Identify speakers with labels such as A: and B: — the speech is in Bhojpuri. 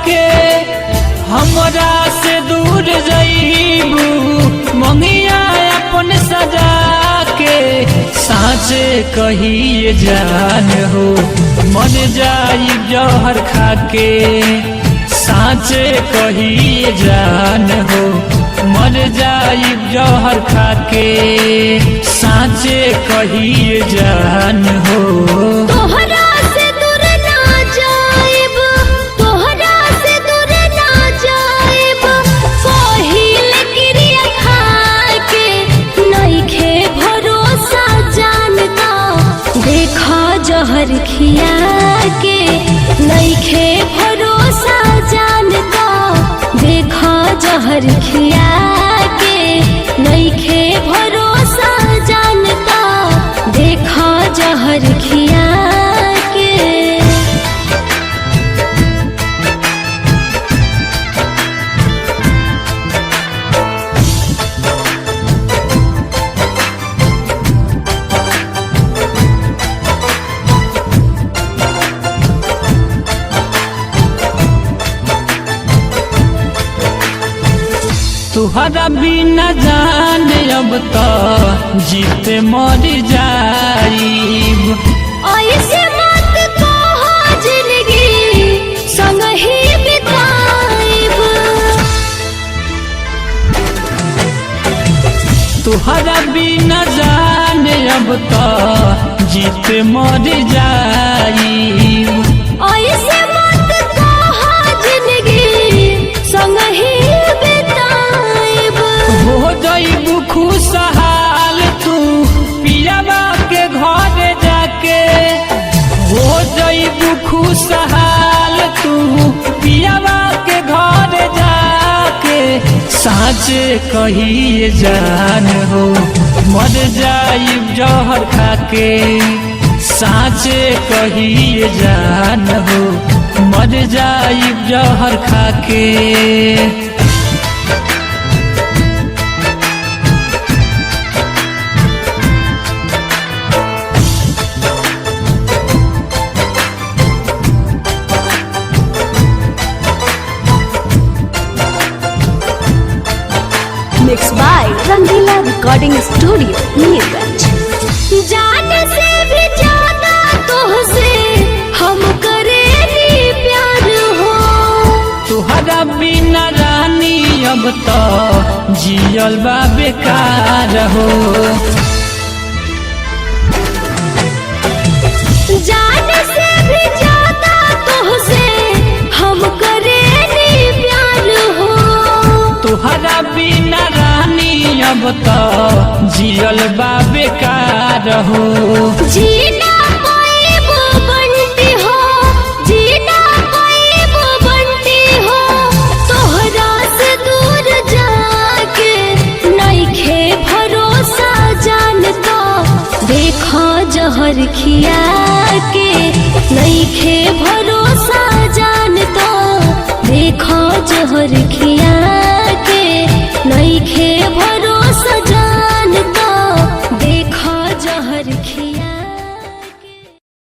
A: के हमरा से दूर जईबू मंगिया अपन सजा के साँचे कहिए जान हो मर जाई जहर खा के साँचे कहिए जान हो मर जाई जहर खा के साँचे कहिए जान हो
B: तोहरा से दूर ना जाइब तोहरा से दूर ना जाइब पहिल क्रिया खा के नइखे भरोसा जानता देखा जहर खिया के नइखे भरोसा जानता देखा जहर खिया के नइखे भरोसा जानता देखा जहर खिया के
A: तुहरा बिना जान अब तो जीते मर जाईब
B: ऐसे मत कहो जिंदगी संग ही बिताइब
A: तुहरा बिना जान अब तो जीते मर जाईब
B: ऐसे मत कहो जिंदगी संग ही बिताइब
A: हो जईबू खुशहाल तू पियाबा के घर जाके हो जईबू खुशहाल तू पियाबा के घर जाके साँचे कहिए जान हो मर जाइब जहर खा के साँचे कहिए जान हो मर जाइब जहर खा के
B: Mixed by Rangila Recording Studio, Nilganj. जान से भी ज्यादा तुझसे हम करेंगे प्यार हो
A: तुहरा बिना रानी अब तो जियल बा बेकार हो
B: जान से भी ज्यादा तुझसे हम करेंगे प्यार हो
A: तुहरा बिना रानी अब तो जियल बा बेकार हो
B: जीना पाइब बंटी हो जीना पाइब बंटी हो तोहरा से दूर जाके नइखे भरोसा जानता देखा जहर खिया के नइखे भरोसा जानता देखा जहर खिया के नइखे भरोसा जानता देखा जहर खिया